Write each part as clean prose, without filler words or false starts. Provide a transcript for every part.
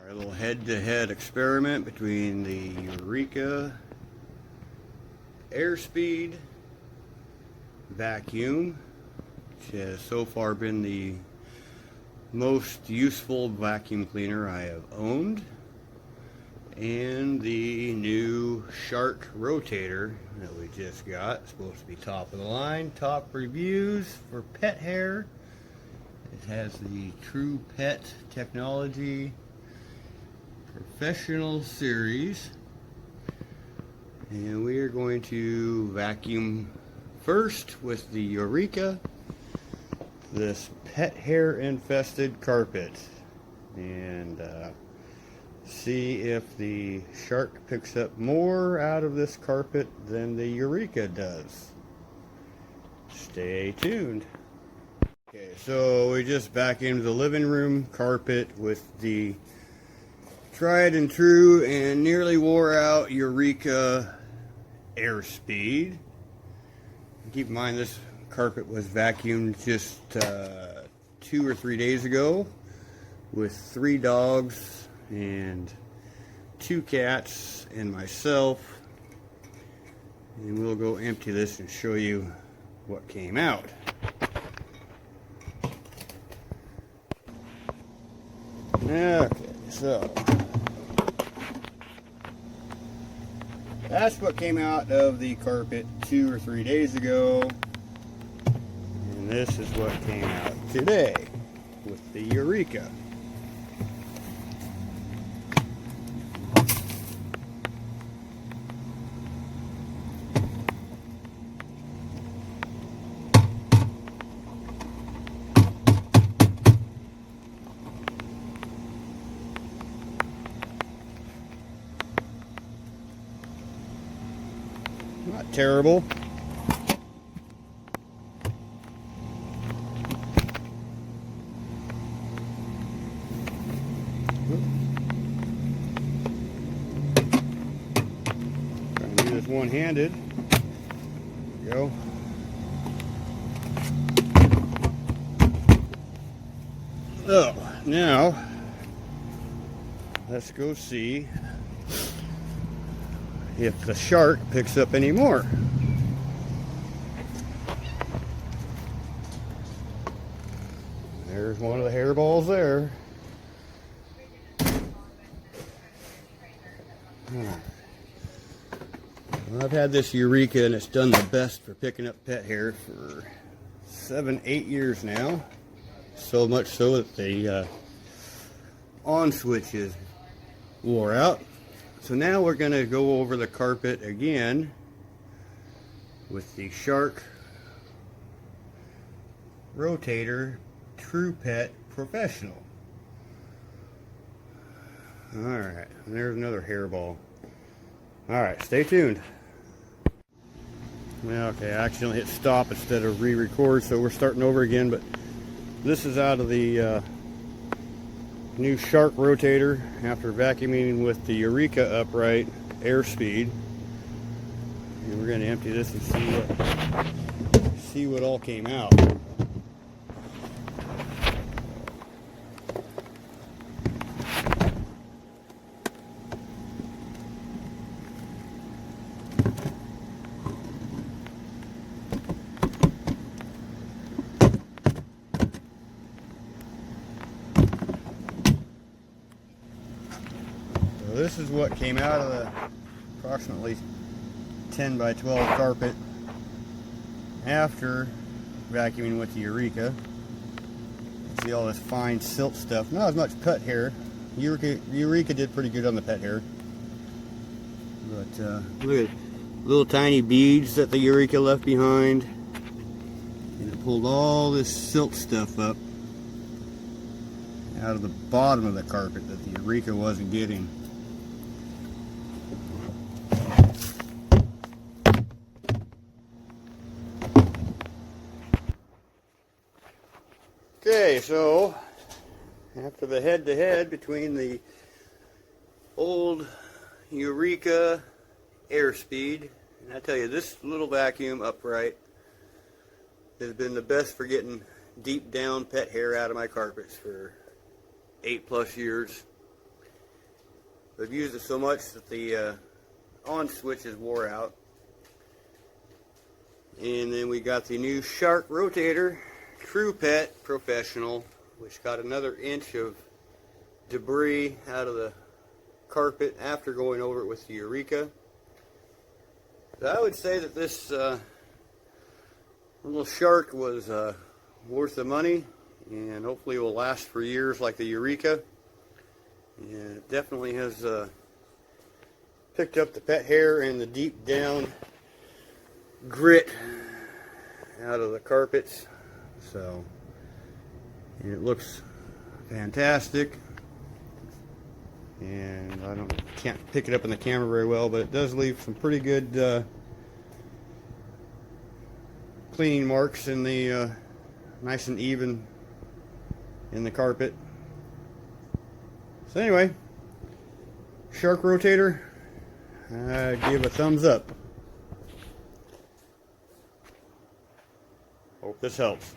A little head-to-head experiment between the Eureka Airspeed vacuum, which has so far been the most useful vacuum cleaner I have owned, and the new Shark Rotator that we just got. It's supposed to be top of the line, top reviews for pet hair. It has the TruePet technology Professional Series, and we are going to vacuum first with the Eureka this pet hair infested carpet and see if the Shark picks up more out of this carpet than the Eureka does. Stay tuned. Okay, so we just vacuumed the living room carpet with the tried and true and nearly wore out Eureka Airspeed. Keep in mind this carpet was vacuumed just 2 or 3 days ago with 3 dogs and 2 cats and myself, and we'll go empty this and show you what came out. Okay, so that's what came out of the carpet 2 or 3 days ago, and this is what came out today with the Eureka. Not terrible. Trying to do this one-handed. There we go. So now let's go see if the Shark picks up any more. There's one of the hairballs there. Well, I've had this Eureka and it's done the best for picking up pet hair for 7-8 years now. So much so that the on switch is wore out. So now we're going to go over the carpet again with the Shark Rotator TruePet Professional. Alright, there's another hairball. Alright, stay tuned. Okay, I accidentally hit stop instead of re-record, so we're starting over again, but this is out of the new Shark Rotator after vacuuming with the Eureka upright Airspeed, and we're going to empty this and see what all came out. This is what came out of the approximately 10 by 12 carpet after vacuuming with the Eureka. See all this fine silt stuff. Not as much pet hair. Eureka did pretty good on the pet hair. But look at little tiny beads that the Eureka left behind. And it pulled all this silt stuff up out of the bottom of the carpet that the Eureka wasn't getting. Okay, so after the head-to-head between the old Eureka Airspeed, and I tell you, this little vacuum upright has been the best for getting deep down pet hair out of my carpets for 8+ years. I've used it so much that the on switches wore out. And then we got the new Shark Rotator, TruePet Professional, which got another inch of debris out of the carpet after going over it with the Eureka. So I would say that this little Shark was worth the money, and hopefully will last for years like the Eureka. And it definitely has picked up the pet hair and the deep down grit out of the carpets. So it looks fantastic, and can't pick it up in the camera very well, but it does leave some pretty good cleaning marks in the nice and even in the carpet. So anyway, Shark Rotator, I give a thumbs up. Hope this helps.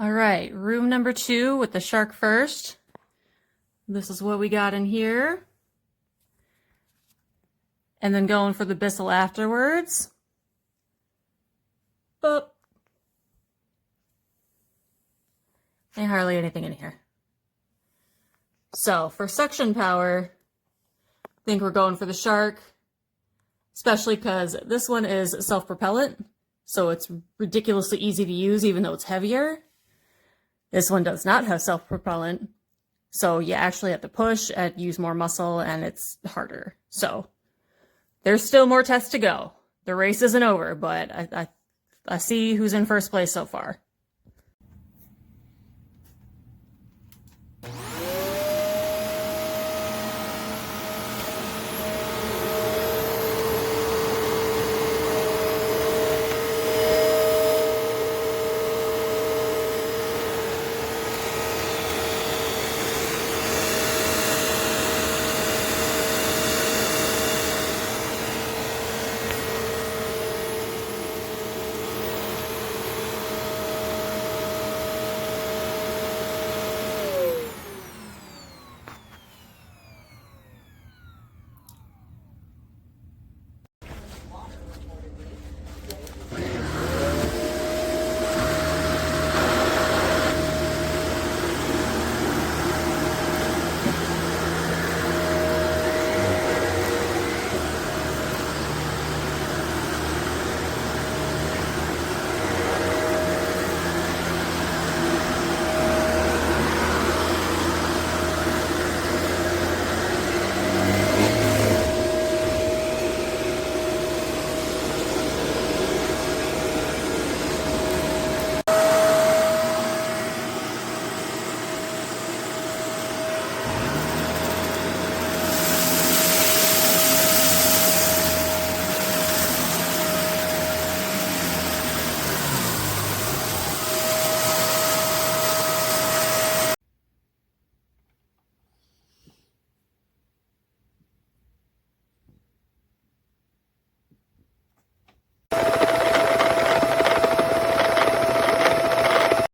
All right, room number 2 with the Shark first. This is what we got in here. And then going for the Bissell afterwards. Boop. Ain't hardly anything in here. So for suction power, I think we're going for the Shark, especially because this one is self-propellant, so it's ridiculously easy to use even though it's heavier. This one does not have self-propellant, so you actually have to push and use more muscle, and it's harder. So there's still more tests to go. The race isn't over, but I see who's in first place so far.